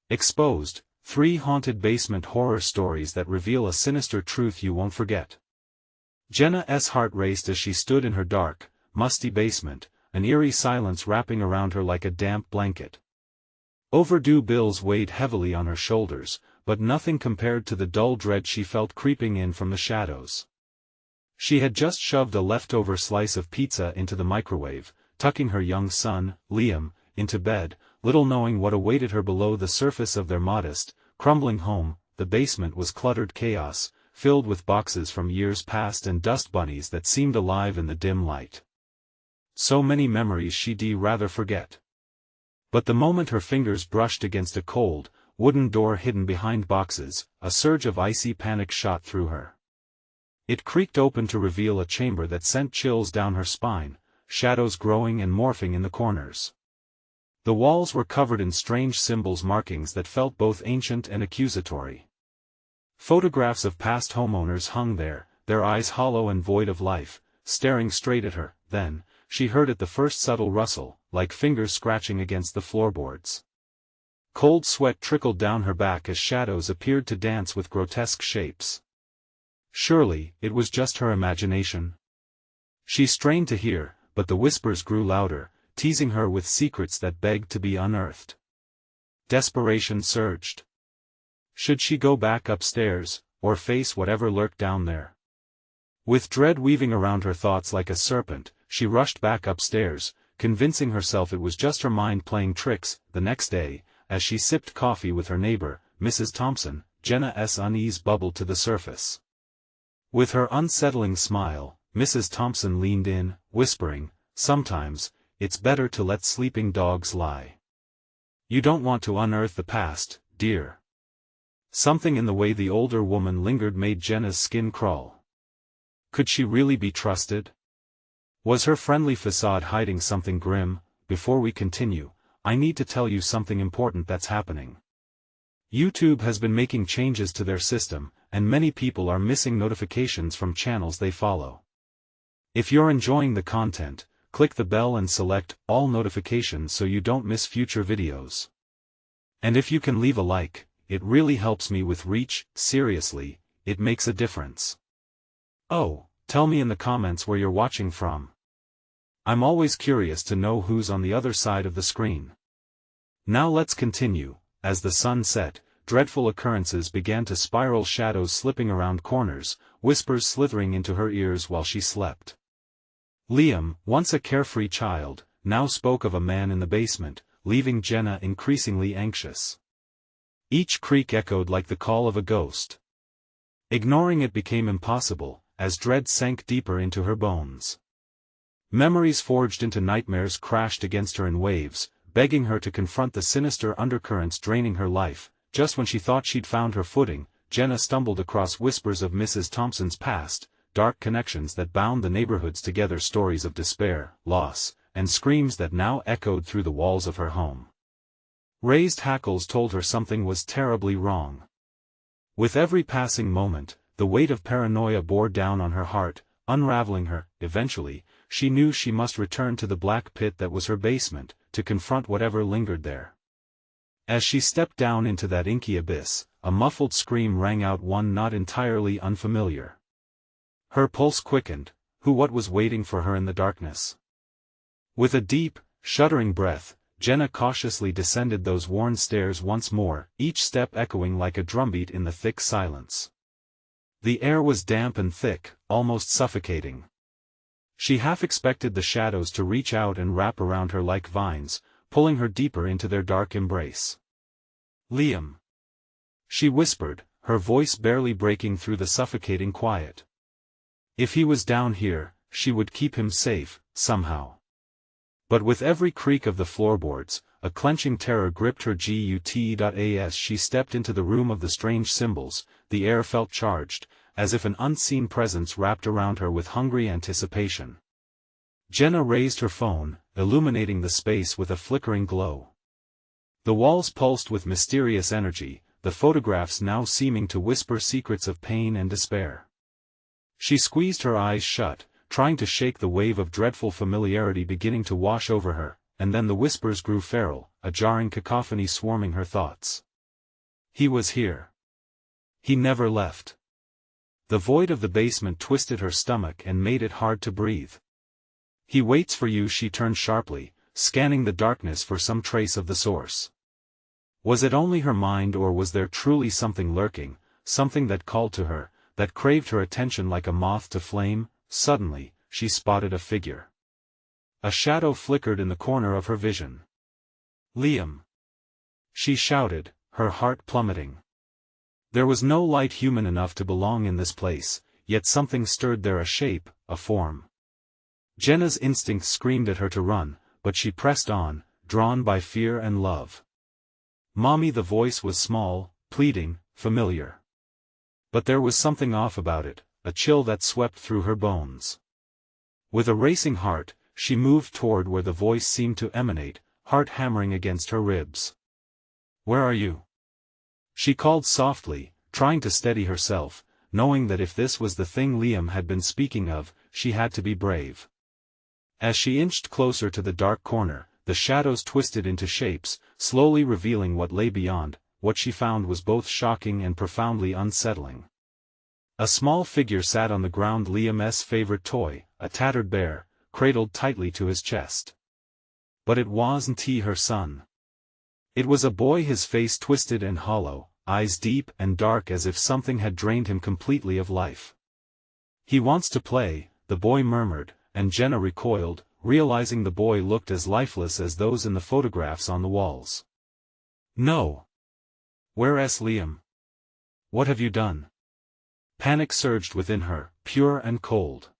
Exposed, 3 haunted basement horror stories that reveal a sinister truth you won't forget. Jenna's heart raced as she stood in her dark, musty basement, an eerie silence wrapping around her like a damp blanket. Overdue bills weighed heavily on her shoulders, but nothing compared to the dull dread she felt creeping in from the shadows. She had just shoved a leftover slice of pizza into the microwave, tucking her young son, Liam, into bed, little knowing what awaited her below the surface of their modest, crumbling home. The basement was cluttered chaos, filled with boxes from years past and dust bunnies that seemed alive in the dim light. So many memories she'd rather forget. But the moment her fingers brushed against a cold, wooden door hidden behind boxes, a surge of icy panic shot through her. It creaked open to reveal a chamber that sent chills down her spine, shadows growing and morphing in the corners. The walls were covered in strange symbols, markings that felt both ancient and accusatory. Photographs of past homeowners hung there, their eyes hollow and void of life, staring straight at her. Then, she heard the first subtle rustle, like fingers scratching against the floorboards. Cold sweat trickled down her back as shadows appeared to dance with grotesque shapes. Surely, it was just her imagination. She strained to hear, but the whispers grew louder, teasing her with secrets that begged to be unearthed. Desperation surged. Should she go back upstairs, or face whatever lurked down there? With dread weaving around her thoughts like a serpent, she rushed back upstairs, convincing herself it was just her mind playing tricks. The next day, as she sipped coffee with her neighbor, Mrs. Thompson, Jenna's unease bubbled to the surface. With her unsettling smile, Mrs. Thompson leaned in, whispering, "Sometimes, it's better to let sleeping dogs lie. You don't want to unearth the past, dear." Something in the way the older woman lingered made Jenna's skin crawl. Could she really be trusted? Was her friendly facade hiding something grim? Before we continue, I need to tell you something important that's happening. YouTube has been making changes to their system, and many people are missing notifications from channels they follow. If you're enjoying the content, click the bell and select all notifications so you don't miss future videos. And if you can leave a like, it really helps me with reach. Seriously, it makes a difference. Oh, tell me in the comments where you're watching from. I'm always curious to know who's on the other side of the screen. Now let's continue. As the sun set, dreadful occurrences began to spiral, shadows slipping around corners, whispers slithering into her ears while she slept. Liam, once a carefree child, now spoke of a man in the basement, leaving Jenna increasingly anxious. Each creak echoed like the call of a ghost. Ignoring it became impossible, as dread sank deeper into her bones. Memories forged into nightmares crashed against her in waves, begging her to confront the sinister undercurrents draining her life. Just when she thought she'd found her footing, Jenna stumbled across whispers of Mrs. Thompson's past, dark connections that bound the neighborhoods together, stories of despair, loss, and screams that now echoed through the walls of her home. Raised hackles told her something was terribly wrong. With every passing moment, the weight of paranoia bore down on her heart, unraveling her. Eventually, she knew she must return to the black pit that was her basement, to confront whatever lingered there. As she stepped down into that inky abyss, a muffled scream rang out, one not entirely unfamiliar. Her pulse quickened. What was waiting for her in the darkness? With a deep, shuddering breath, Jenna cautiously descended those worn stairs once more, each step echoing like a drumbeat in the thick silence. The air was damp and thick, almost suffocating. She half expected the shadows to reach out and wrap around her like vines, pulling her deeper into their dark embrace. "Liam," she whispered, her voice barely breaking through the suffocating quiet. If he was down here, she would keep him safe, somehow. But with every creak of the floorboards, a clenching terror gripped her. As she stepped into the room of the strange symbols, the air felt charged, as if an unseen presence wrapped around her with hungry anticipation. Jenna raised her phone, illuminating the space with a flickering glow. The walls pulsed with mysterious energy, the photographs now seeming to whisper secrets of pain and despair. She squeezed her eyes shut, trying to shake the wave of dreadful familiarity beginning to wash over her, and then the whispers grew feral, a jarring cacophony swarming her thoughts. He was here. He never left. The void of the basement twisted her stomach and made it hard to breathe. He waits for you, she turned sharply, scanning the darkness for some trace of the source. Was it only her mind, or was there truly something lurking, something that called to her, that craved her attention like a moth to flame? Suddenly, she spotted a figure. A shadow flickered in the corner of her vision. Liam! She shouted, her heart plummeting. There was no light human enough to belong in this place, yet something stirred there, a shape, a form. Jenna's instinct screamed at her to run, but she pressed on, drawn by fear and love. Mommy, the voice was small, pleading, familiar. But there was something off about it, a chill that swept through her bones. With a racing heart, she moved toward where the voice seemed to emanate, heart hammering against her ribs. Where are you? She called softly, trying to steady herself, knowing that if this was the thing Liam had been speaking of, she had to be brave. As she inched closer to the dark corner, the shadows twisted into shapes, slowly revealing what lay beyond. What she found was both shocking and profoundly unsettling. A small figure sat on the ground, Liam's favorite toy, a tattered bear, cradled tightly to his chest. But it wasn't he, her son. It was a boy, his face twisted and hollow, eyes deep and dark as if something had drained him completely of life. He wants to play, the boy murmured, and Jenna recoiled, realizing the boy looked as lifeless as those in the photographs on the walls. No. Where's Liam? What have you done? Panic surged within her, pure and cold.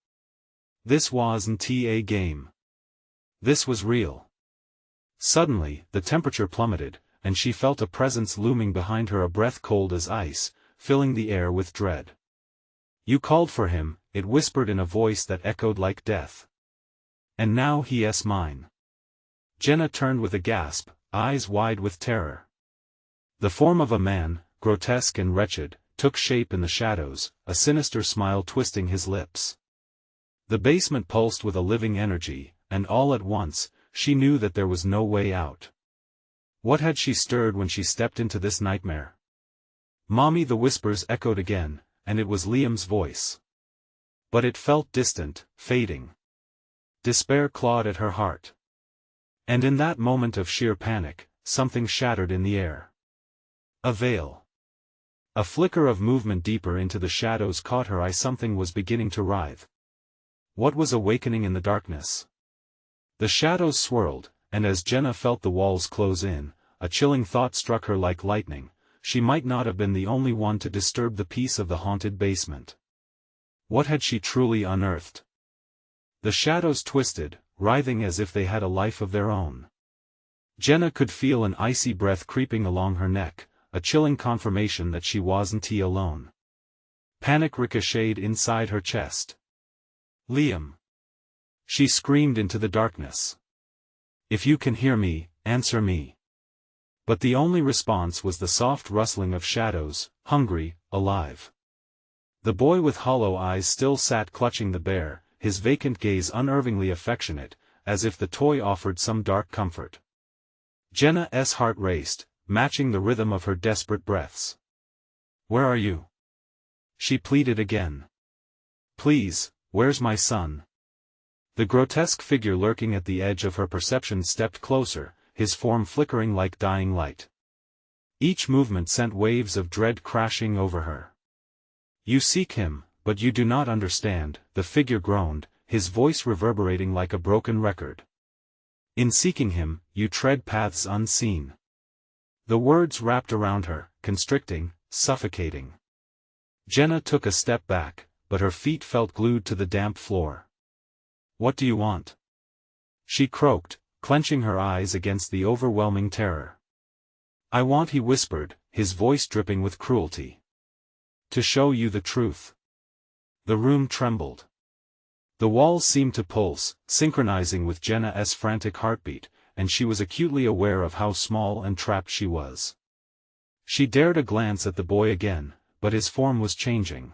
This wasn't a game. This was real. Suddenly, the temperature plummeted, and she felt a presence looming behind her, a breath cold as ice, filling the air with dread. You called for him, it whispered in a voice that echoed like death. And now he's mine. Jenna turned with a gasp, eyes wide with terror. The form of a man, grotesque and wretched, took shape in the shadows, a sinister smile twisting his lips. The basement pulsed with a living energy, and all at once, she knew that there was no way out. What had she stirred when she stepped into this nightmare? Mommy, the whispers echoed again, and it was Liam's voice. But it felt distant, fading. Despair clawed at her heart. And in that moment of sheer panic, something shattered in the air. A veil. A flicker of movement deeper into the shadows caught her eye. Something was beginning to writhe. What was awakening in the darkness? The shadows swirled, and as Jenna felt the walls close in, a chilling thought struck her like lightning. She might not have been the only one to disturb the peace of the haunted basement. What had she truly unearthed? The shadows twisted, writhing as if they had a life of their own. Jenna could feel an icy breath creeping along her neck, a chilling confirmation that she wasn't alone. Panic ricocheted inside her chest. Liam! She screamed into the darkness. If you can hear me, answer me. But the only response was the soft rustling of shadows, hungry, alive. The boy with hollow eyes still sat clutching the bear, his vacant gaze unervingly affectionate, as if the toy offered some dark comfort. Jenna's heart raced, matching the rhythm of her desperate breaths. Where are you? She pleaded again. Please, where's my son? The grotesque figure lurking at the edge of her perception stepped closer, his form flickering like dying light. Each movement sent waves of dread crashing over her. You seek him, but you do not understand, the figure groaned, his voice reverberating like a broken record. In seeking him, you tread paths unseen. The words wrapped around her, constricting, suffocating. Jenna took a step back, but her feet felt glued to the damp floor. What do you want? She croaked, clenching her eyes against the overwhelming terror. I want, he whispered, his voice dripping with cruelty. To show you the truth. The room trembled. The walls seemed to pulse, synchronizing with Jenna's frantic heartbeat, and she was acutely aware of how small and trapped she was. She dared a glance at the boy again, but his form was changing.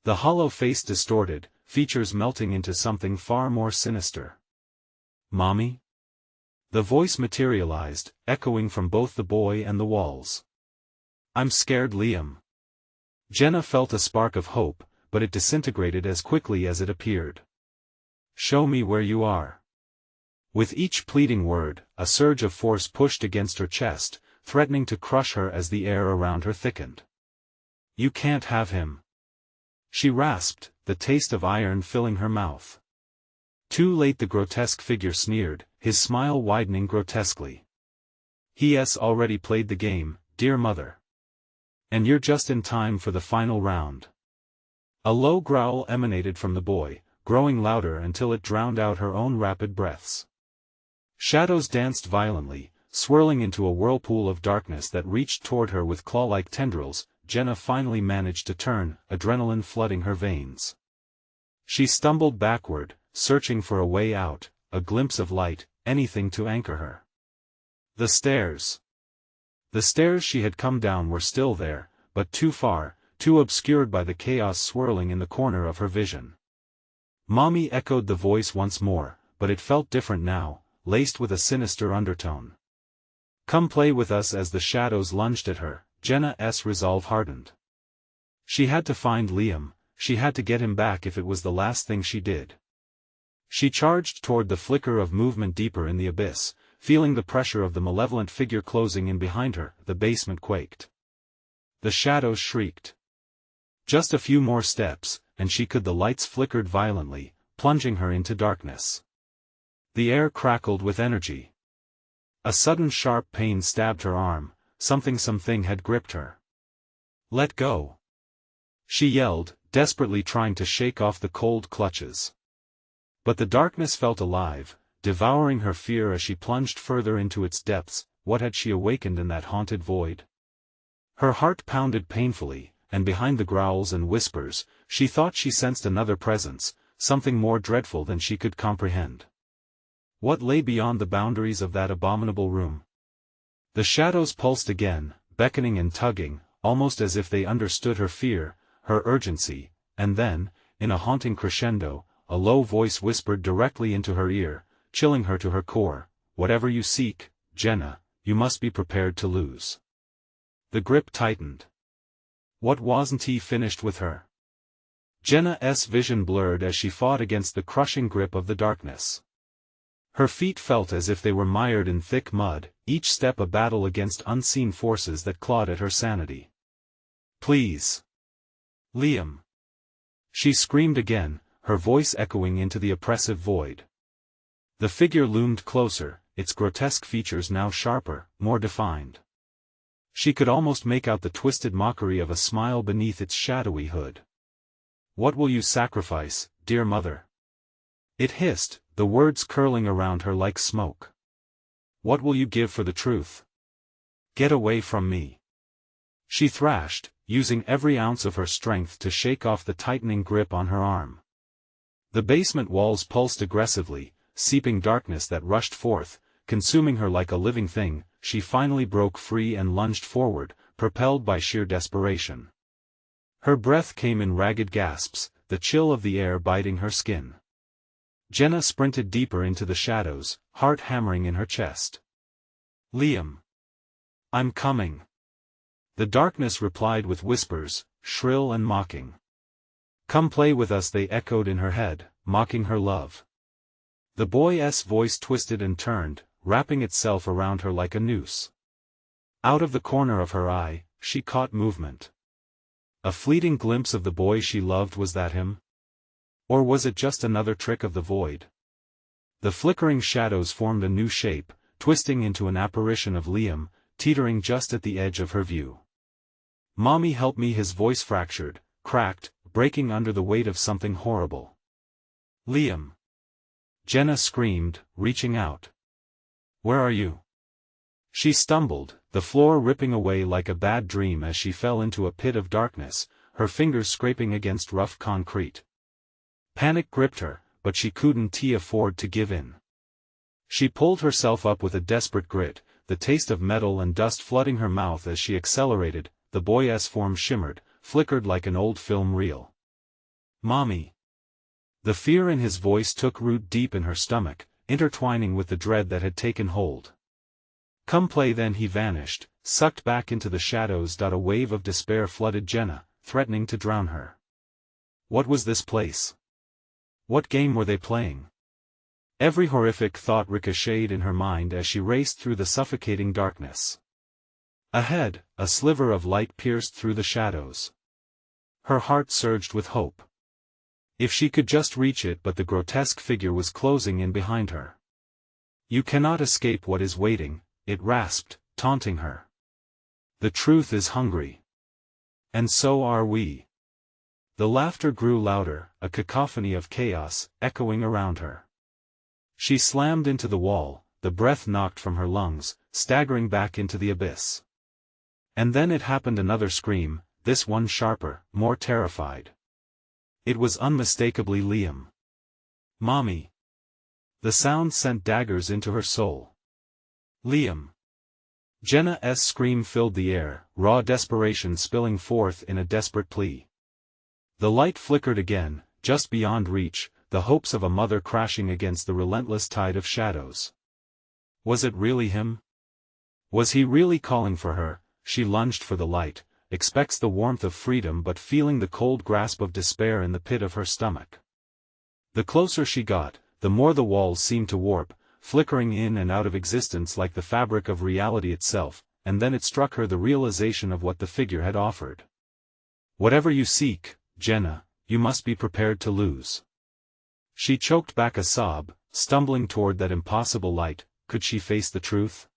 The hollow face distorted, features melting into something far more sinister. Mommy? The voice materialized, echoing from both the boy and the walls. I'm scared, Liam. Jenna felt a spark of hope, but it disintegrated as quickly as it appeared. Show me where you are. With each pleading word, a surge of force pushed against her chest, threatening to crush her as the air around her thickened. You can't have him. She rasped, the taste of iron filling her mouth. Too late, the grotesque figure sneered, his smile widening grotesquely. He's already played the game, dear mother. And you're just in time for the final round. A low growl emanated from the boy, growing louder until it drowned out her own rapid breaths. Shadows danced violently, swirling into a whirlpool of darkness that reached toward her with claw-like tendrils. Jenna finally managed to turn, adrenaline flooding her veins. She stumbled backward, searching for a way out, a glimpse of light, anything to anchor her. The stairs. The stairs she had come down were still there, but too far, too obscured by the chaos swirling in the corner of her vision. Mommy, echoed the voice once more, but it felt different now, laced with a sinister undertone. Come play with us. As the shadows lunged at her, Jenna's resolve hardened. She had to find Liam, she had to get him back if it was the last thing she did. She charged toward the flicker of movement deeper in the abyss, feeling the pressure of the malevolent figure closing in behind her. The basement quaked. The shadows shrieked. Just a few more steps, and she could. The lights flickered violently, plunging her into darkness. The air crackled with energy. A sudden sharp pain stabbed her arm, something had gripped her. Let go. She yelled, desperately trying to shake off the cold clutches. But the darkness felt alive, devouring her fear as she plunged further into its depths. What had she awakened in that haunted void? Her heart pounded painfully, and behind the growls and whispers, she thought she sensed another presence, something more dreadful than she could comprehend. What lay beyond the boundaries of that abominable room? The shadows pulsed again, beckoning and tugging, almost as if they understood her fear, her urgency, and then, in a haunting crescendo, a low voice whispered directly into her ear, chilling her to her core, whatever you seek, Jenna, you must be prepared to lose. The grip tightened. What wasn't he finished with her? Jenna's vision blurred as she fought against the crushing grip of the darkness. Her feet felt as if they were mired in thick mud, each step a battle against unseen forces that clawed at her sanity. Please. Liam. She screamed again, her voice echoing into the oppressive void. The figure loomed closer, its grotesque features now sharper, more defined. She could almost make out the twisted mockery of a smile beneath its shadowy hood. What will you sacrifice, dear mother? It hissed, the words curling around her like smoke. What will you give for the truth? Get away from me. She thrashed, using every ounce of her strength to shake off the tightening grip on her arm. The basement walls pulsed aggressively, seeping darkness that rushed forth, consuming her like a living thing. She finally broke free and lunged forward, propelled by sheer desperation. Her breath came in ragged gasps, the chill of the air biting her skin. Jenna sprinted deeper into the shadows, heart hammering in her chest. Liam. I'm coming. The darkness replied with whispers, shrill and mocking. Come play with us, they echoed in her head, mocking her love. The boy's voice twisted and turned, wrapping itself around her like a noose. Out of the corner of her eye, she caught movement. A fleeting glimpse of the boy she loved. Was that him? Or was it just another trick of the void? The flickering shadows formed a new shape, twisting into an apparition of Liam, teetering just at the edge of her view. Mommy, help me! His voice fractured, cracked, breaking under the weight of something horrible. Liam. Jenna screamed, reaching out. Where are you? She stumbled, the floor ripping away like a bad dream as she fell into a pit of darkness, her fingers scraping against rough concrete. Panic gripped her, but she couldn't afford to give in. She pulled herself up with a desperate grit, the taste of metal and dust flooding her mouth as she accelerated. The boy's form shimmered, flickered like an old film reel. Mommy. The fear in his voice took root deep in her stomach, intertwining with the dread that had taken hold. Come play. Then he vanished, sucked back into the shadows. A wave of despair flooded Jenna, threatening to drown her. What was this place? What game were they playing? Every horrific thought ricocheted in her mind as she raced through the suffocating darkness. Ahead, a sliver of light pierced through the shadows. Her heart surged with hope. If she could just reach it, but the grotesque figure was closing in behind her. You cannot escape what is waiting, it rasped, taunting her. The truth is hungry. And so are we. The laughter grew louder, a cacophony of chaos, echoing around her. She slammed into the wall, the breath knocked from her lungs, staggering back into the abyss. And then it happened, another scream, this one sharper, more terrified. It was unmistakably Liam. Mommy. The sound sent daggers into her soul. Liam. Jenna's scream filled the air, raw desperation spilling forth in a desperate plea. The light flickered again, just beyond reach, the hopes of a mother crashing against the relentless tide of shadows. Was it really him? Was he really calling for her? She lunged for the light, expects the warmth of freedom but feeling the cold grasp of despair in the pit of her stomach. The closer she got, the more the walls seemed to warp, flickering in and out of existence like the fabric of reality itself, and then it struck her the realization of what the figure had offered. Whatever you seek, Jenna, you must be prepared to lose. She choked back a sob, stumbling toward that impossible light. Could she face the truth?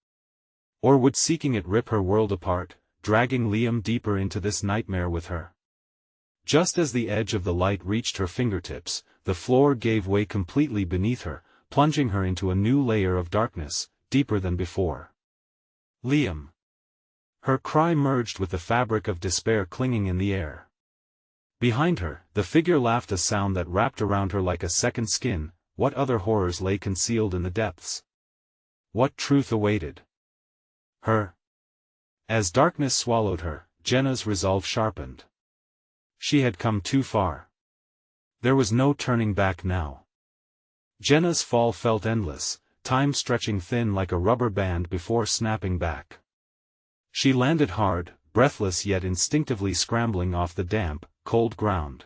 Or would seeking it rip her world apart, dragging Liam deeper into this nightmare with her? Just as the edge of the light reached her fingertips, the floor gave way completely beneath her, plunging her into a new layer of darkness, deeper than before. Liam. Her cry merged with the fabric of despair clinging in the air. Behind her, the figure laughed, a sound that wrapped around her like a second skin. What other horrors lay concealed in the depths? What truth awaited her? As darkness swallowed her, Jenna's resolve sharpened. She had come too far. There was no turning back now. Jenna's fall felt endless, time stretching thin like a rubber band before snapping back. She landed hard, breathless yet instinctively scrambling off the damp, cold ground.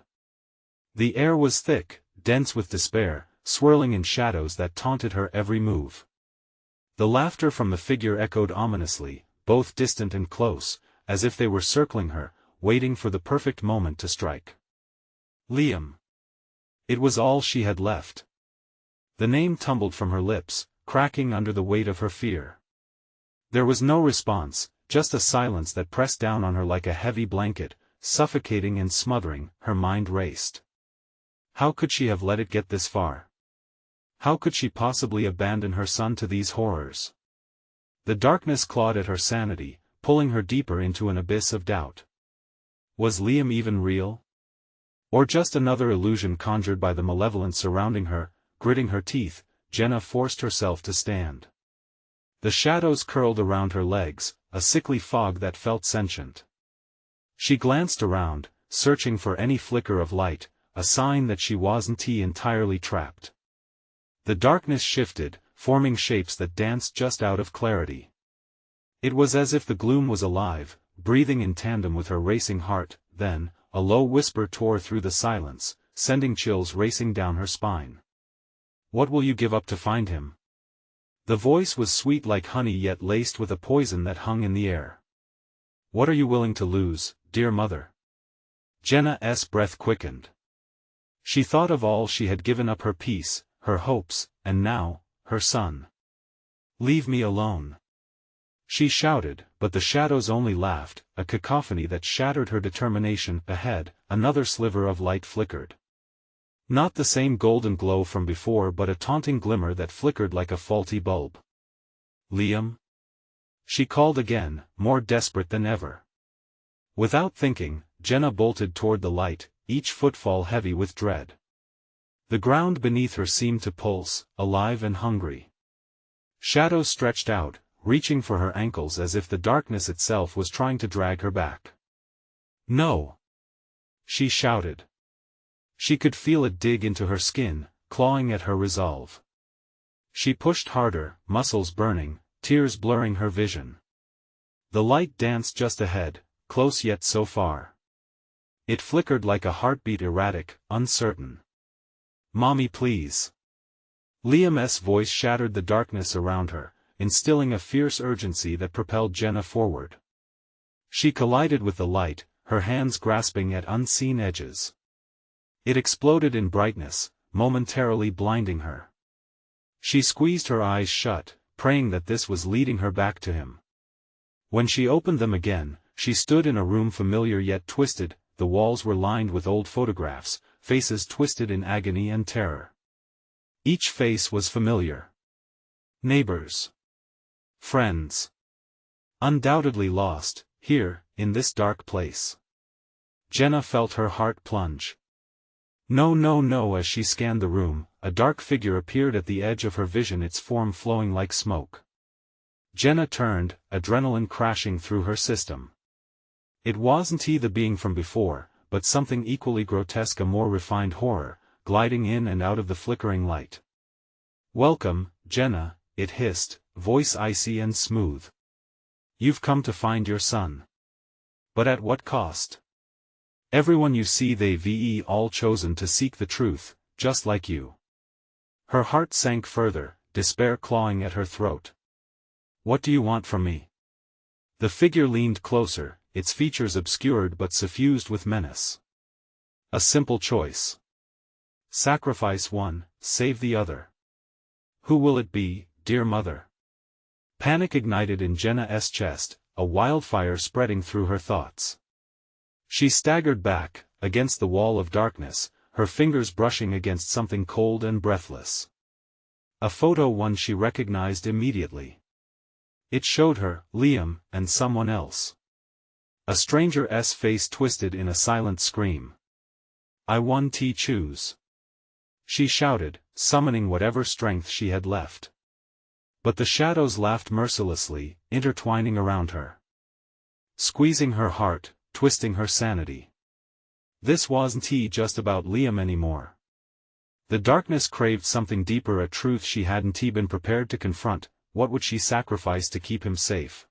The air was thick, dense with despair, swirling in shadows that taunted her every move. The laughter from the figure echoed ominously, both distant and close, as if they were circling her, waiting for the perfect moment to strike. Liam. It was all she had left. The name tumbled from her lips, cracking under the weight of her fear. There was no response, just a silence that pressed down on her like a heavy blanket, suffocating and smothering. Her mind raced. How could she have let it get this far? How could she possibly abandon her son to these horrors? The darkness clawed at her sanity, pulling her deeper into an abyss of doubt. Was Liam even real? Or just another illusion conjured by the malevolence surrounding her? Gritting her teeth, Jenna forced herself to stand. The shadows curled around her legs, a sickly fog that felt sentient. She glanced around, searching for any flicker of light, a sign that she wasn't entirely trapped. The darkness shifted, forming shapes that danced just out of clarity. It was as if the gloom was alive, breathing in tandem with her racing heart. Then, a low whisper tore through the silence, sending chills racing down her spine. What will you give up to find him? The voice was sweet like honey yet laced with a poison that hung in the air. What are you willing to lose, dear mother? Jenna's breath quickened. She thought of all she had given up, her peace, her hopes, and now, her son. Leave me alone. She shouted, but the shadows only laughed, a cacophony that shattered her determination. Ahead, another sliver of light flickered. Not the same golden glow from before, but a taunting glimmer that flickered like a faulty bulb. Liam? She called again, more desperate than ever. Without thinking, Jenna bolted toward the light, each footfall heavy with dread. The ground beneath her seemed to pulse, alive and hungry. Shadows stretched out, reaching for her ankles as if the darkness itself was trying to drag her back. No! She shouted. She could feel it dig into her skin, clawing at her resolve. She pushed harder, muscles burning, tears blurring her vision. The light danced just ahead, close yet so far. It flickered like a heartbeat, erratic, uncertain. "Mommy, please." Liam's voice shattered the darkness around her, instilling a fierce urgency that propelled Jenna forward. She collided with the light, her hands grasping at unseen edges. It exploded in brightness, momentarily blinding her. She squeezed her eyes shut, praying that this was leading her back to him. When she opened them again, she stood in a room familiar yet twisted. The walls were lined with old photographs, faces twisted in agony and terror. Each face was familiar. Neighbors. Friends. Undoubtedly lost, here, in this dark place. Jenna felt her heart plunge. No, no, no. As she scanned the room, a dark figure appeared at the edge of her vision, its form flowing like smoke. Jenna turned, adrenaline crashing through her system. It wasn't he, the being from before, but something equally grotesque, a more refined horror, gliding in and out of the flickering light. "Welcome, Jenna," it hissed, voice icy and smooth. "You've come to find your son. But at what cost? Everyone you see, they've all chosen to seek the truth, just like you." Her heart sank further, despair clawing at her throat. "What do you want from me?" The figure leaned closer, its features obscured but suffused with menace. "A simple choice. Sacrifice one, save the other." "Who will it be, dear mother?" Panic ignited in Jenna's chest, a wildfire spreading through her thoughts. She staggered back, against the wall of darkness, her fingers brushing against something cold and breathless. A photo, one she recognized immediately. It showed her, Liam, and someone else. A stranger's face twisted in a silent scream. "I want to choose," she shouted, summoning whatever strength she had left. But the shadows laughed mercilessly, intertwining around her, squeezing her heart, twisting her sanity. This wasn't just about Liam anymore. The darkness craved something deeper, a truth she hadn't been prepared to confront. What would she sacrifice to keep him safe?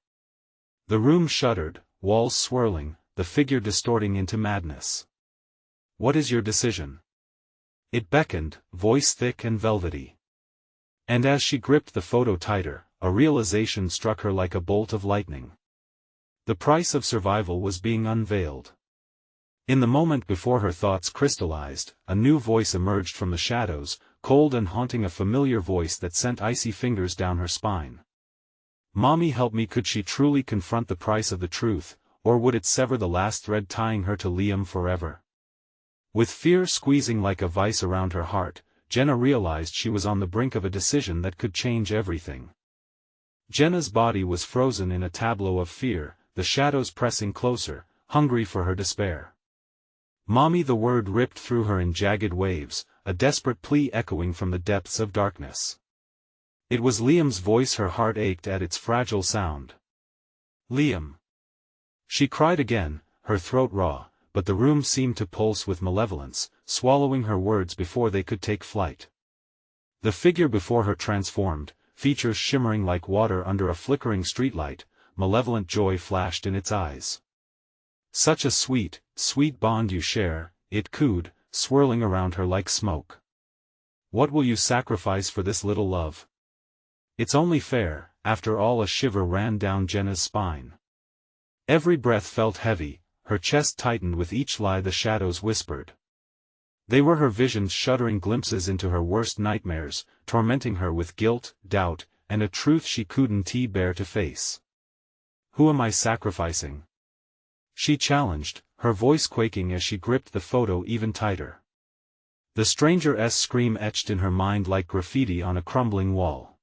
The room shuddered, walls swirling, the figure distorting into madness. "What is your decision?" It beckoned, voice thick and velvety. And as she gripped the photo tighter, a realization struck her like a bolt of lightning. The price of survival was being unveiled. In the moment before her thoughts crystallized, a new voice emerged from the shadows, cold and haunting, a familiar voice that sent icy fingers down her spine. "Mommy, help me." Could she truly confront the price of the truth, or would it sever the last thread tying her to Liam forever? With fear squeezing like a vice around her heart, Jenna realized she was on the brink of a decision that could change everything. Jenna's body was frozen in a tableau of fear, the shadows pressing closer, hungry for her despair. "Mommy," the word ripped through her in jagged waves, a desperate plea echoing from the depths of darkness. It was Liam's voice, her heart ached at its fragile sound. "Liam!" She cried again, her throat raw, but the room seemed to pulse with malevolence, swallowing her words before they could take flight. The figure before her transformed, features shimmering like water under a flickering streetlight, malevolent joy flashed in its eyes. "Such a sweet, sweet bond you share," it cooed, swirling around her like smoke. "What will you sacrifice for this little love? It's only fair." After all, a shiver ran down Jenna's spine. Every breath felt heavy, her chest tightened with each lie the shadows whispered. They were her visions, shuddering glimpses into her worst nightmares, tormenting her with guilt, doubt, and a truth she couldn't bear to face. "Who am I sacrificing?" she challenged, her voice quaking as she gripped the photo even tighter. The stranger's scream etched in her mind like graffiti on a crumbling wall.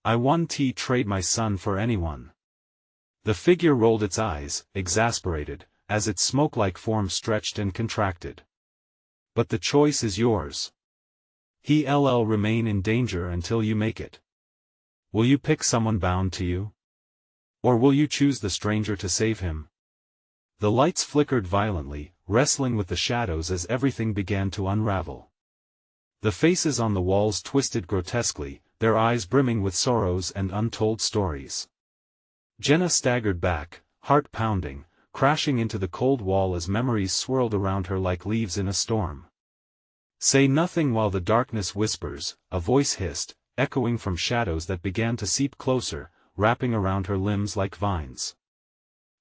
"I wouldn't trade my son for anyone." The figure rolled its eyes, exasperated, as its smoke-like form stretched and contracted. "But the choice is yours. He'll remain in danger until you make it. Will you pick someone bound to you? Or will you choose the stranger to save him?" The lights flickered violently, wrestling with the shadows as everything began to unravel. The faces on the walls twisted grotesquely, their eyes brimming with sorrows and untold stories. Jenna staggered back, heart pounding, crashing into the cold wall as memories swirled around her like leaves in a storm. "Say nothing while the darkness whispers," a voice hissed, echoing from shadows that began to seep closer, wrapping around her limbs like vines.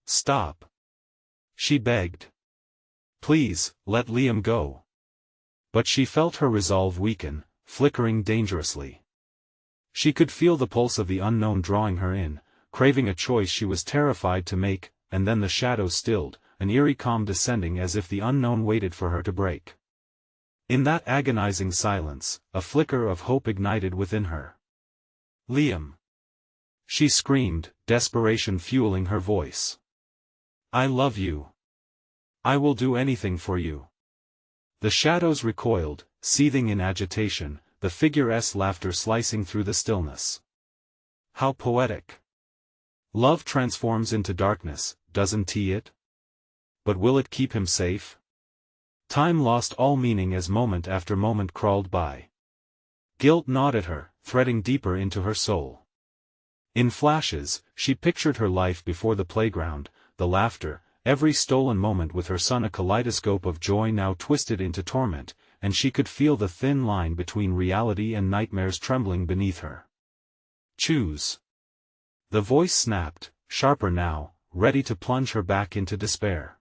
"Stop," she begged. "Please, let Liam go." But she felt her resolve weaken, flickering dangerously. She could feel the pulse of the unknown drawing her in, craving a choice she was terrified to make, and then the shadows stilled, an eerie calm descending as if the unknown waited for her to break. In that agonizing silence, a flicker of hope ignited within her. "Liam!" she screamed, desperation fueling her voice. "I love you. I will do anything for you." The shadows recoiled, seething in agitation, the figure's laughter slicing through the stillness. How poetic. Love transforms into darkness, doesn't it? But will it keep him safe? Time lost all meaning as moment after moment crawled by. Guilt gnawed at her, threading deeper into her soul. In flashes, she pictured her life before the playground, the laughter, every stolen moment with her son, a kaleidoscope of joy now twisted into torment, and she could feel the thin line between reality and nightmares trembling beneath her. "Choose." The voice snapped, sharper now, ready to plunge her back into despair.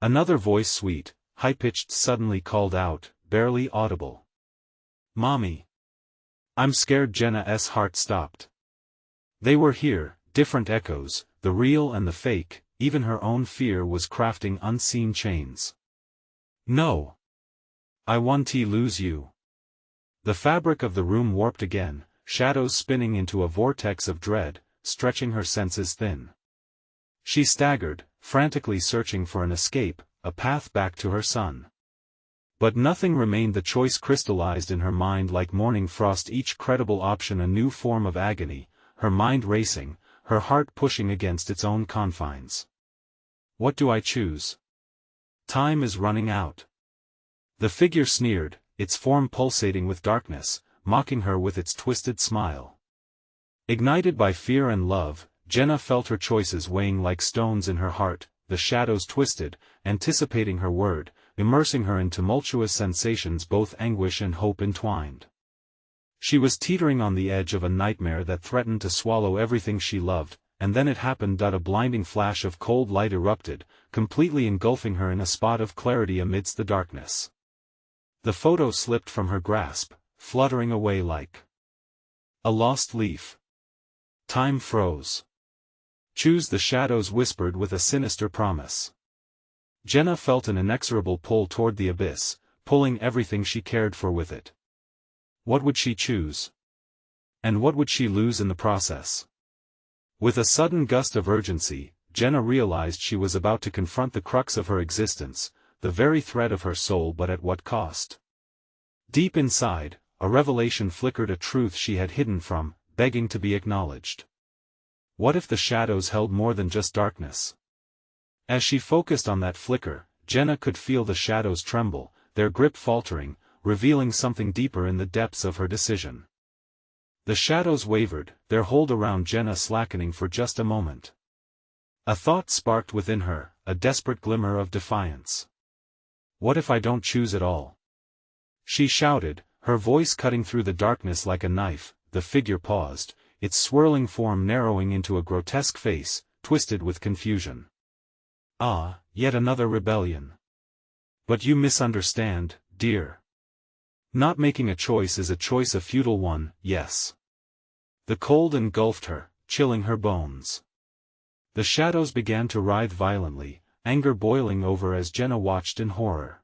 Another voice, sweet, high-pitched, suddenly called out, barely audible. "Mommy. I'm scared." Jenna's heart stopped. They were here, different echoes, the real and the fake, even her own fear was crafting unseen chains. "No. I want to lose you." The fabric of the room warped again, shadows spinning into a vortex of dread, stretching her senses thin. She staggered, frantically searching for an escape, a path back to her son. But nothing remained. The choice crystallized in her mind like morning frost, each credible option a new form of agony, her mind racing, her heart pushing against its own confines. "What do I choose? Time is running out." The figure sneered, its form pulsating with darkness, mocking her with its twisted smile. Ignited by fear and love, Jenna felt her choices weighing like stones in her heart. The shadows twisted, anticipating her word, immersing her in tumultuous sensations, both anguish and hope entwined. She was teetering on the edge of a nightmare that threatened to swallow everything she loved, and then it happened. A blinding flash of cold light erupted, completely engulfing her in a spot of clarity amidst the darkness. The photo slipped from her grasp, fluttering away like a lost leaf. Time froze. "Choose," the shadows whispered with a sinister promise. Jenna felt an inexorable pull toward the abyss, pulling everything she cared for with it. What would she choose? And what would she lose in the process? With a sudden gust of urgency, Jenna realized she was about to confront the crux of her existence, the very thread of her soul, but at what cost? Deep inside, a revelation flickered, a truth she had hidden from, begging to be acknowledged. What if the shadows held more than just darkness? As she focused on that flicker, Jenna could feel the shadows tremble, their grip faltering, revealing something deeper in the depths of her decision. The shadows wavered, their hold around Jenna slackening for just a moment. A thought sparked within her, a desperate glimmer of defiance. "What if I don't choose at all?" she shouted, her voice cutting through the darkness like a knife. The figure paused, its swirling form narrowing into a grotesque face, twisted with confusion. "Ah, yet another rebellion. But you misunderstand, dear. Not making a choice is a choice, a futile one, yes." The cold engulfed her, chilling her bones. The shadows began to writhe violently, anger boiling over as Jenna watched in horror.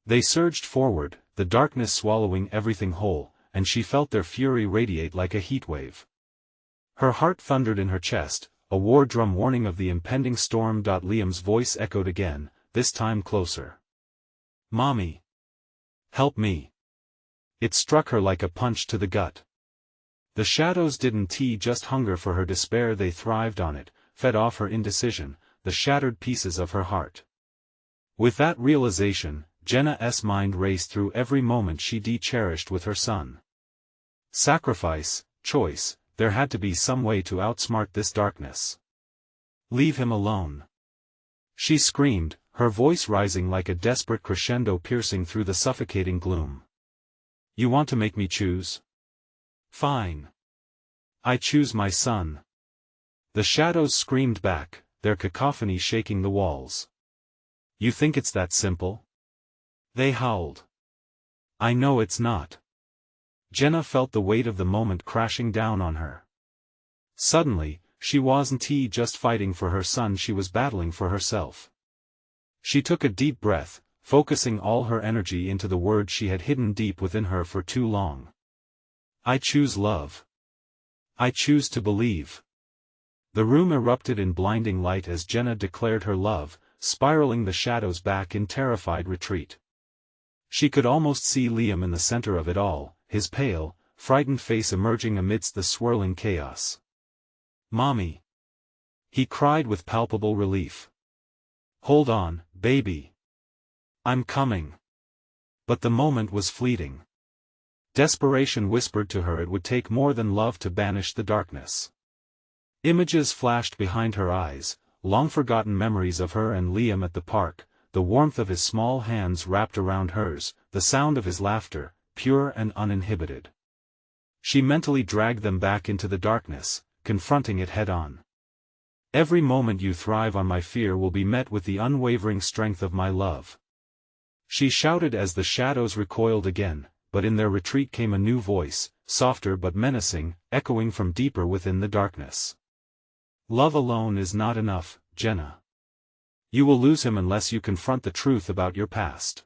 They surged forward, the darkness swallowing everything whole, and she felt their fury radiate like a heatwave. Her heart thundered in her chest, a war drum warning of the impending storm. Liam's voice echoed again, this time closer. "Mommy. Help me." It struck her like a punch to the gut. The shadows didn't just hunger for her despair, they thrived on it, fed off her indecision, the shattered pieces of her heart. With that realization, Jenna's mind raced through every moment she'd cherished with her son. Sacrifice, choice, there had to be some way to outsmart this darkness. Leave him alone. She screamed, her voice rising like a desperate crescendo piercing through the suffocating gloom. You want to make me choose? Fine. I choose my son. The shadows screamed back, their cacophony shaking the walls. You think it's that simple? They howled. I know it's not. Jenna felt the weight of the moment crashing down on her. Suddenly, she wasn't just fighting for her son, she was battling for herself. She took a deep breath, focusing all her energy into the words she had hidden deep within her for too long. I choose love. I choose to believe. The room erupted in blinding light as Jenna declared her love, spiraling the shadows back in terrified retreat. She could almost see Liam in the center of it all, his pale, frightened face emerging amidst the swirling chaos. Mommy! He cried with palpable relief. Hold on, baby. I'm coming. But the moment was fleeting. Desperation whispered to her it would take more than love to banish the darkness. Images flashed behind her eyes, long-forgotten memories of her and Liam at the park, the warmth of his small hands wrapped around hers, the sound of his laughter, pure and uninhibited. She mentally dragged them back into the darkness, confronting it head-on. Every moment you thrive on my fear will be met with the unwavering strength of my love. She shouted as the shadows recoiled again, but in their retreat came a new voice, softer but menacing, echoing from deeper within the darkness. Love alone is not enough, Jenna. You will lose him unless you confront the truth about your past.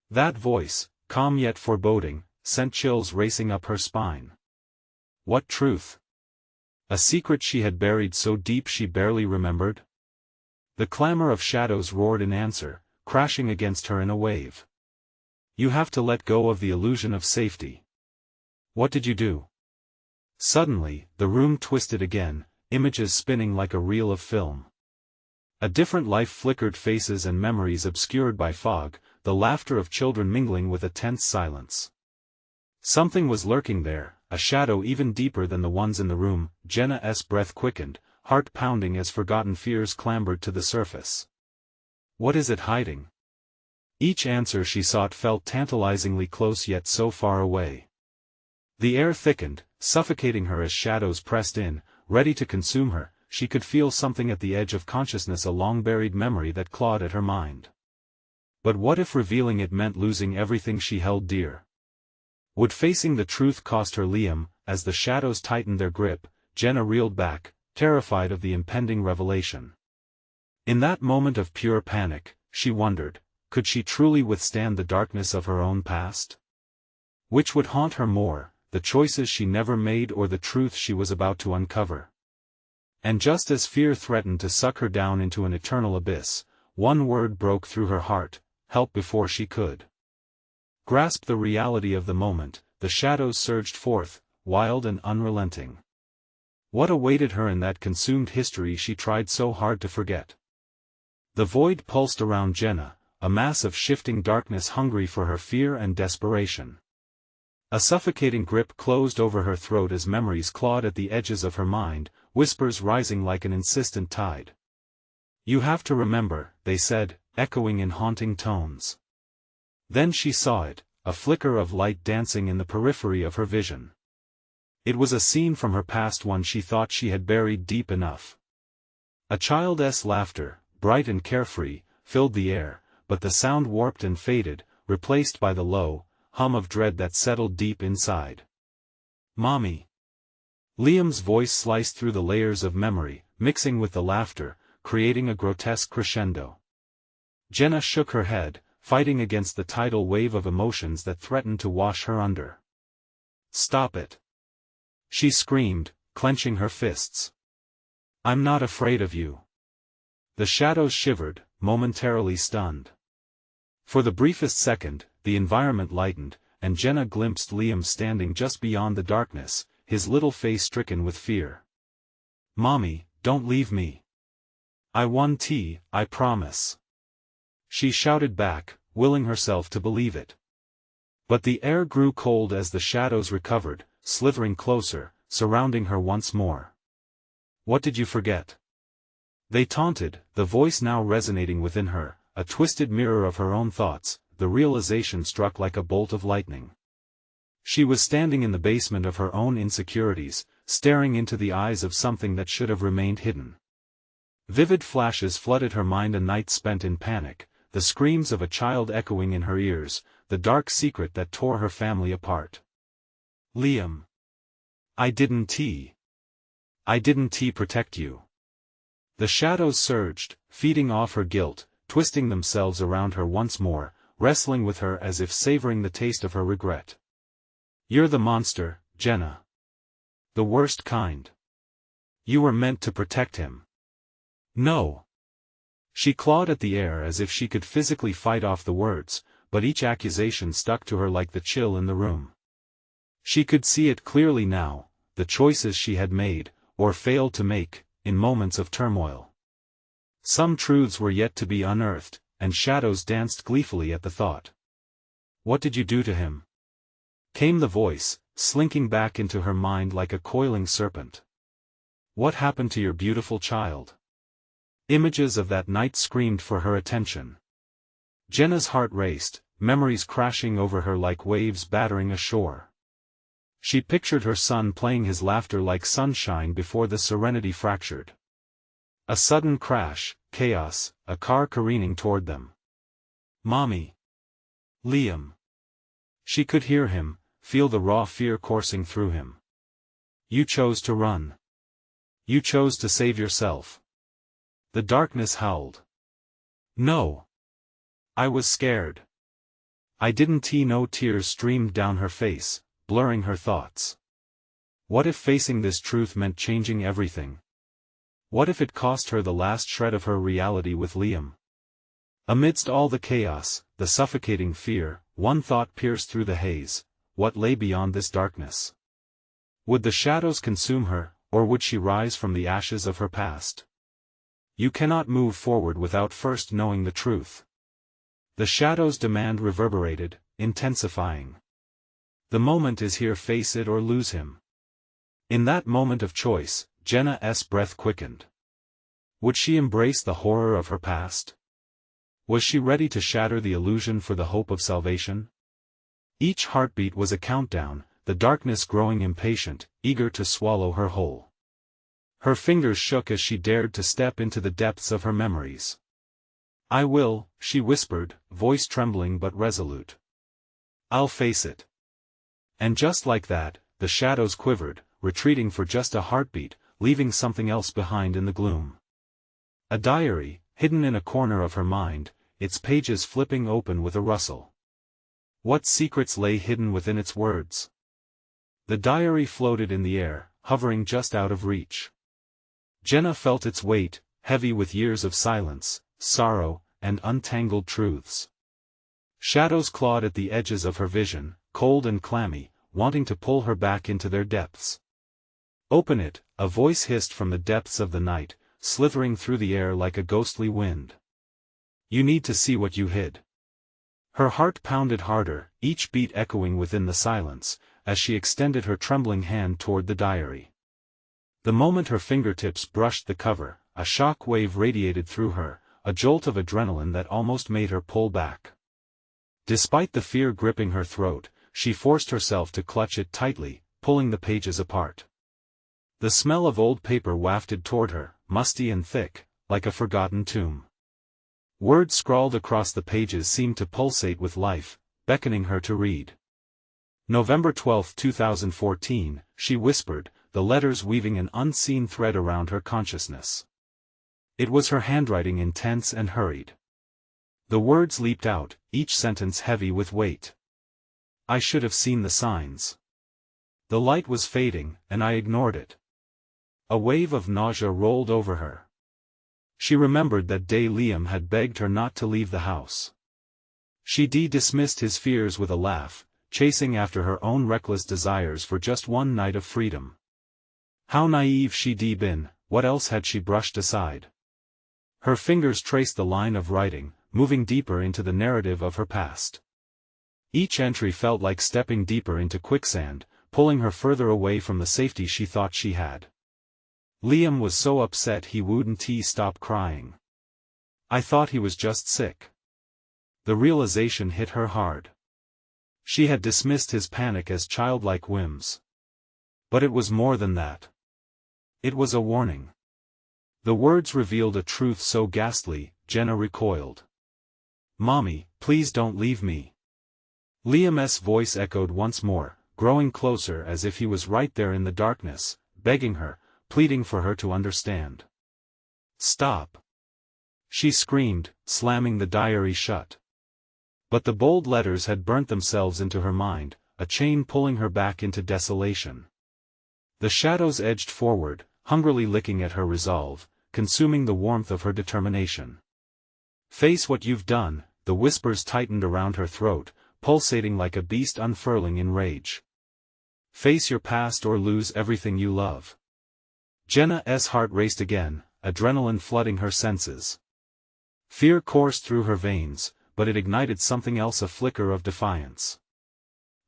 That voice, calm yet foreboding, sent chills racing up her spine. What truth? A secret she had buried so deep she barely remembered? The clamor of shadows roared in answer, crashing against her in a wave. You have to let go of the illusion of safety. What did you do? Suddenly, the room twisted again, images spinning like a reel of film. A different life flickered, faces and memories obscured by fog, the laughter of children mingling with a tense silence. Something was lurking there, a shadow even deeper than the ones in the room. Jenna's breath quickened, heart pounding as forgotten fears clambered to the surface. What is it hiding? Each answer she sought felt tantalizingly close yet so far away. The air thickened, suffocating her as shadows pressed in, ready to consume her. She could feel something at the edge of consciousness, a long-buried memory that clawed at her mind. But what if revealing it meant losing everything she held dear? Would facing the truth cost her Liam? As the shadows tightened their grip, Jenna reeled back, terrified of the impending revelation. In that moment of pure panic, she wondered, could she truly withstand the darkness of her own past? Which would haunt her more, the choices she never made or the truth she was about to uncover? And just as fear threatened to suck her down into an eternal abyss, one word broke through her heart: help. Before she could grasp the reality of the moment, the shadows surged forth, wild and unrelenting. What awaited her in that consumed history she tried so hard to forget? The void pulsed around Jenna, a mass of shifting darkness hungry for her fear and desperation. A suffocating grip closed over her throat as memories clawed at the edges of her mind, whispers rising like an insistent tide. You have to remember, they said, echoing in haunting tones. Then she saw it, a flicker of light dancing in the periphery of her vision. It was a scene from her past, one she thought she had buried deep enough. A child's laughter, bright and carefree, filled the air, but the sound warped and faded, replaced by the low hum of dread that settled deep inside. Mommy! Liam's voice sliced through the layers of memory, mixing with the laughter, creating a grotesque crescendo. Jenna shook her head, fighting against the tidal wave of emotions that threatened to wash her under. Stop it! She screamed, clenching her fists. I'm not afraid of you. The shadows shivered, momentarily stunned. For the briefest second, the environment lightened, and Jenna glimpsed Liam standing just beyond the darkness, his little face stricken with fear. Mommy, don't leave me. I won, I promise. She shouted back, willing herself to believe it. But the air grew cold as the shadows recovered, slithering closer, surrounding her once more. What did you forget? They taunted, the voice now resonating within her, a twisted mirror of her own thoughts. The realization struck like a bolt of lightning. She was standing in the basement of her own insecurities, staring into the eyes of something that should have remained hidden. Vivid flashes flooded her mind, a night spent in panic, the screams of a child echoing in her ears, the dark secret that tore her family apart. Liam. I didn't protect you. The shadows surged, feeding off her guilt, twisting themselves around her once more, wrestling with her as if savoring the taste of her regret. You're the monster, Jenna. The worst kind. You were meant to protect him. No. She clawed at the air as if she could physically fight off the words, but each accusation stuck to her like the chill in the room. She could see it clearly now, the choices she had made, or failed to make, in moments of turmoil. Some truths were yet to be unearthed, and shadows danced gleefully at the thought. What did you do to him? Came the voice, slinking back into her mind like a coiling serpent. What happened to your beautiful child? Images of that night screamed for her attention. Jenna's heart raced, memories crashing over her like waves battering ashore. She pictured her son playing his laughter like sunshine before the serenity fractured. A sudden crash, chaos, a car careening toward them. Mommy. Liam. She could hear him, feel the raw fear coursing through him. You chose to run. You chose to save yourself. The darkness howled. No. I was scared. I didn't know. Tears streamed down her face, blurring her thoughts. What if facing this truth meant changing everything? What if it cost her the last shred of her reality with Liam? Amidst all the chaos, the suffocating fear, one thought pierced through the haze: what lay beyond this darkness? Would the shadows consume her, or would she rise from the ashes of her past? You cannot move forward without first knowing the truth. The shadows' demand reverberated, intensifying. The moment is here, face it or lose him. In that moment of choice, Jenna's breath quickened. Would she embrace the horror of her past? Was she ready to shatter the illusion for the hope of salvation? Each heartbeat was a countdown, the darkness growing impatient, eager to swallow her whole. Her fingers shook as she dared to step into the depths of her memories. I will, she whispered, voice trembling but resolute. I'll face it. And just like that, the shadows quivered, retreating for just a heartbeat, leaving something else behind in the gloom. A diary, hidden in a corner of her mind, its pages flipping open with a rustle. What secrets lay hidden within its words? The diary floated in the air, hovering just out of reach. Jenna felt its weight, heavy with years of silence, sorrow, and untangled truths. Shadows clawed at the edges of her vision, cold and clammy, wanting to pull her back into their depths. Open it, a voice hissed from the depths of the night, slithering through the air like a ghostly wind. You need to see what you hid. Her heart pounded harder, each beat echoing within the silence, as she extended her trembling hand toward the diary. The moment her fingertips brushed the cover, a shock wave radiated through her, a jolt of adrenaline that almost made her pull back. Despite the fear gripping her throat, she forced herself to clutch it tightly, pulling the pages apart. The smell of old paper wafted toward her, musty and thick, like a forgotten tomb. Words scrawled across the pages seemed to pulsate with life, beckoning her to read. November 12, 2014, she whispered, the letters weaving an unseen thread around her consciousness. It was her handwriting, intense and hurried. The words leaped out, each sentence heavy with weight. I should have seen the signs. The light was fading, and I ignored it. A wave of nausea rolled over her. She remembered that day Liam had begged her not to leave the house. She dismissed his fears with a laugh, chasing after her own reckless desires for just one night of freedom. How naive she'd been, what else had she brushed aside? Her fingers traced the line of writing, moving deeper into the narrative of her past. Each entry felt like stepping deeper into quicksand, pulling her further away from the safety she thought she had. Liam was so upset he wouldn't stop crying. I thought he was just sick. The realization hit her hard. She had dismissed his panic as childlike whims. But it was more than that. It was a warning. The words revealed a truth so ghastly, Jenna recoiled. "Mommy, please don't leave me." Liam's voice echoed once more, growing closer as if he was right there in the darkness, begging her, pleading for her to understand. "Stop!" she screamed, slamming the diary shut. But the bold letters had burnt themselves into her mind, a chain pulling her back into desolation. The shadows edged forward, hungrily licking at her resolve, consuming the warmth of her determination. "Face what you've done," the whispers tightened around her throat, pulsating like a beast unfurling in rage. "Face your past or lose everything you love." Jenna's heart raced again, adrenaline flooding her senses. Fear coursed through her veins, but it ignited something else, a flicker of defiance.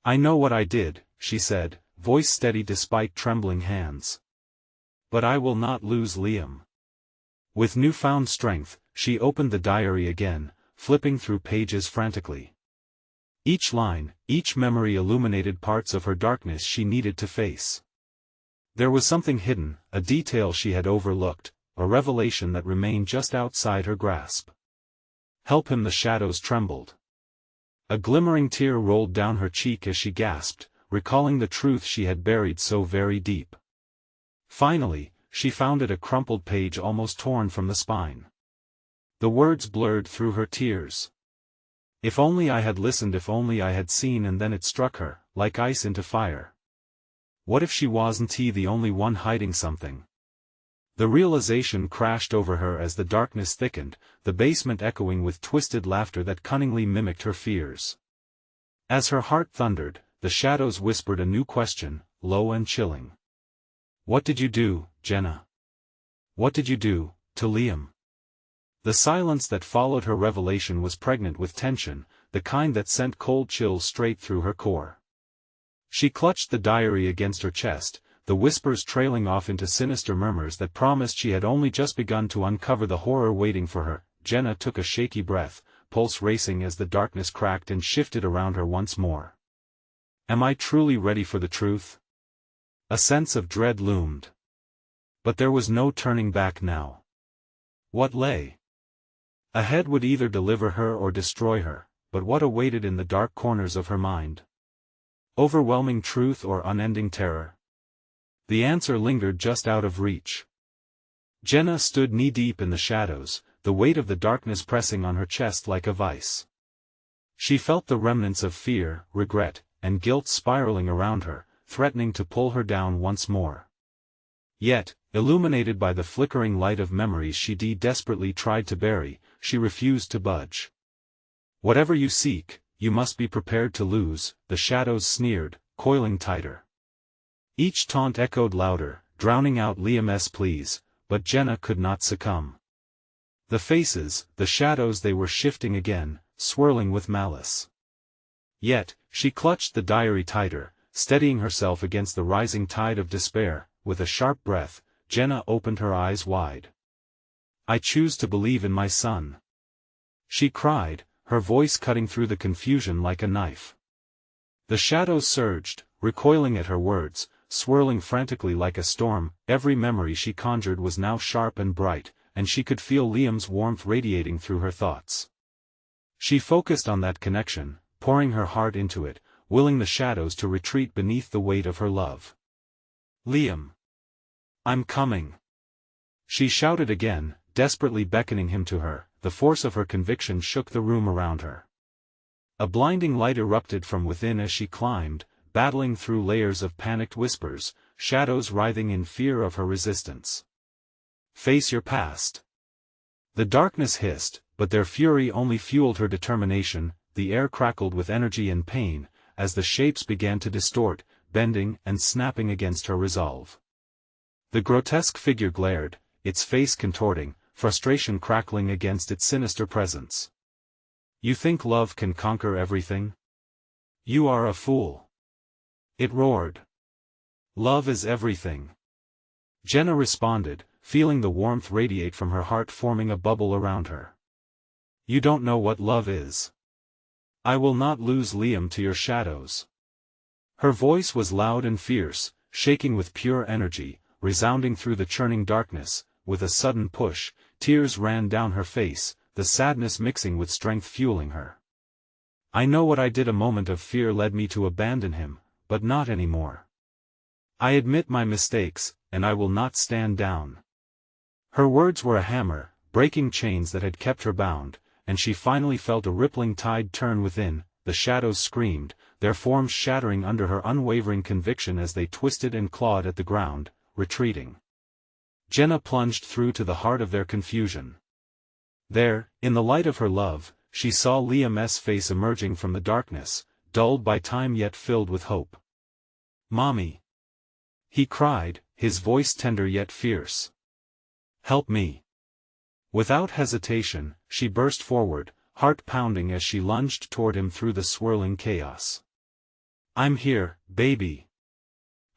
"I know what I did," she said, voice steady despite trembling hands. "But I will not lose Liam." With newfound strength, she opened the diary again, flipping through pages frantically. Each line, each memory illuminated parts of her darkness she needed to face. There was something hidden, a detail she had overlooked, a revelation that remained just outside her grasp. "Help him," the shadows trembled. A glimmering tear rolled down her cheek as she gasped, recalling the truth she had buried so very deep. Finally, she found it, a crumpled page almost torn from the spine. The words blurred through her tears. "If only I had listened, if only I had seen," and then it struck her, like ice into fire. What if she wasn't the only one hiding something? The realization crashed over her as the darkness thickened, the basement echoing with twisted laughter that cunningly mimicked her fears. As her heart thundered, the shadows whispered a new question, low and chilling. "What did you do, Jenna? What did you do to Liam?" The silence that followed her revelation was pregnant with tension, the kind that sent cold chills straight through her core. She clutched the diary against her chest, the whispers trailing off into sinister murmurs that promised she had only just begun to uncover the horror waiting for her. Jenna took a shaky breath, pulse racing as the darkness cracked and shifted around her once more. Am I truly ready for the truth? A sense of dread loomed. But there was no turning back now. What lay ahead would either deliver her or destroy her, but what awaited in the dark corners of her mind? Overwhelming truth or unending terror? The answer lingered just out of reach. Jenna stood knee-deep in the shadows, the weight of the darkness pressing on her chest like a vice. She felt the remnants of fear, regret, and guilt spiraling around her, threatening to pull her down once more. Yet, illuminated by the flickering light of memories she desperately tried to bury, she refused to budge. Whatever you seek, you must be prepared to lose, the shadows sneered, coiling tighter. Each taunt echoed louder, drowning out Liam's pleas, but Jenna could not succumb. The faces, the shadows, they were shifting again, swirling with malice. Yet, she clutched the diary tighter, steadying herself against the rising tide of despair. With a sharp breath, Jenna opened her eyes wide. I choose to believe in my son, she cried, her voice cutting through the confusion like a knife. The shadows surged, recoiling at her words, swirling frantically like a storm. Every memory she conjured was now sharp and bright, and she could feel Liam's warmth radiating through her thoughts. She focused on that connection, pouring her heart into it, willing the shadows to retreat beneath the weight of her love. Liam. I'm coming. She shouted again, desperately beckoning him to her. The force of her conviction shook the room around her. A blinding light erupted from within as she climbed, battling through layers of panicked whispers, shadows writhing in fear of her resistance. Face your past. The darkness hissed, but their fury only fueled her determination. The air crackled with energy and pain, as the shapes began to distort, bending and snapping against her resolve. The grotesque figure glared, its face contorting, frustration crackling against its sinister presence. You think love can conquer everything? You are a fool. It roared. Love is everything. Jenna responded, feeling the warmth radiate from her heart, forming a bubble around her. You don't know what love is. I will not lose Liam to your shadows. Her voice was loud and fierce, shaking with pure energy, resounding through the churning darkness. With a sudden push, tears ran down her face, the sadness mixing with strength fueling her. I know what I did. A moment of fear led me to abandon him, but not anymore. I admit my mistakes, and I will not stand down. Her words were a hammer, breaking chains that had kept her bound, and she finally felt a rippling tide turn within. The shadows screamed, their forms shattering under her unwavering conviction as they twisted and clawed at the ground, retreating. Jenna plunged through to the heart of their confusion. There, in the light of her love, she saw Liam's face emerging from the darkness, dulled by time yet filled with hope. "Mommy!" he cried, his voice tender yet fierce. "Help me!" Without hesitation, she burst forward, heart pounding as she lunged toward him through the swirling chaos. "I'm here, baby!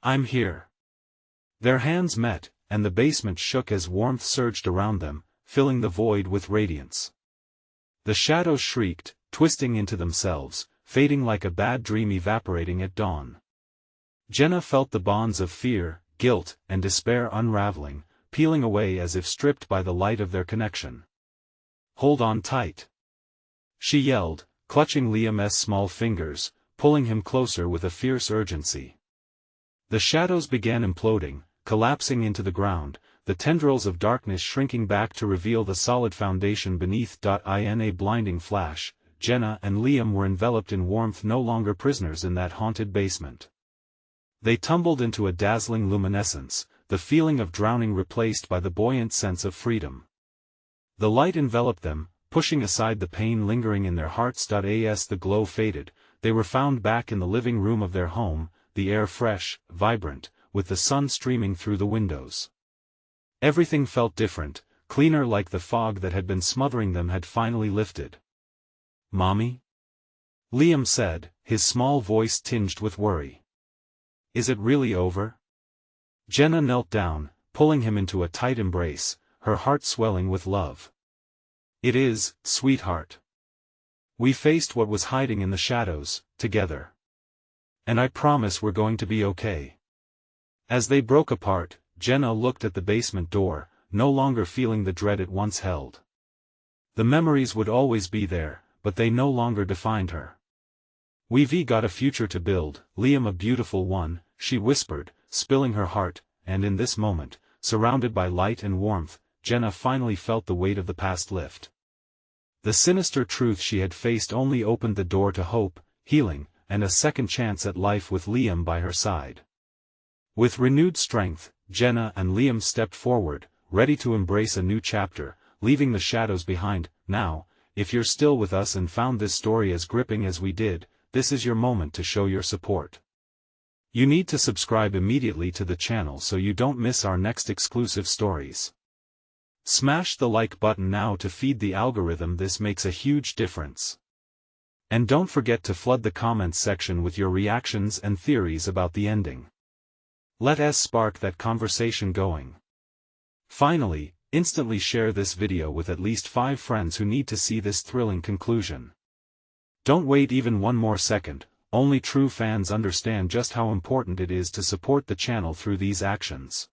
I'm here!" Their hands met, and the basement shook as warmth surged around them, filling the void with radiance. The shadows shrieked, twisting into themselves, fading like a bad dream evaporating at dawn. Jenna felt the bonds of fear, guilt, and despair unraveling, peeling away as if stripped by the light of their connection. "Hold on tight!" she yelled, clutching Liam's small fingers, pulling him closer with a fierce urgency. The shadows began imploding, collapsing into the ground, the tendrils of darkness shrinking back to reveal the solid foundation beneath. In a blinding flash, Jenna and Liam were enveloped in warmth, no longer prisoners in that haunted basement. They tumbled into a dazzling luminescence, the feeling of drowning replaced by the buoyant sense of freedom. The light enveloped them, pushing aside the pain lingering in their hearts. As the glow faded, they were found back in the living room of their home, the air fresh, vibrant, with the sun streaming through the windows. Everything felt different, cleaner, like the fog that had been smothering them had finally lifted. "Mommy?" Liam said, his small voice tinged with worry. "Is it really over?" Jenna knelt down, pulling him into a tight embrace, her heart swelling with love. "It is, sweetheart. We faced what was hiding in the shadows, together. And I promise we're going to be okay." As they broke apart, Jenna looked at the basement door, no longer feeling the dread it once held. The memories would always be there, but they no longer defined her. "We've got a future to build, Liam, a beautiful one," she whispered, spilling her heart, and in this moment, surrounded by light and warmth, Jenna finally felt the weight of the past lift. The sinister truth she had faced only opened the door to hope, healing, and a second chance at life with Liam by her side. With renewed strength, Jenna and Liam stepped forward, ready to embrace a new chapter, leaving the shadows behind. Now, if you're still with us and found this story as gripping as we did, this is your moment to show your support. You need to subscribe immediately to the channel so you don't miss our next exclusive stories. Smash the like button now to feed the algorithm. This makes a huge difference. And don't forget to flood the comments section with your reactions and theories about the ending. Let us spark that conversation going. Finally, instantly share this video with at least 5 friends who need to see this thrilling conclusion. Don't wait even one more second. Only true fans understand just how important it is to support the channel through these actions.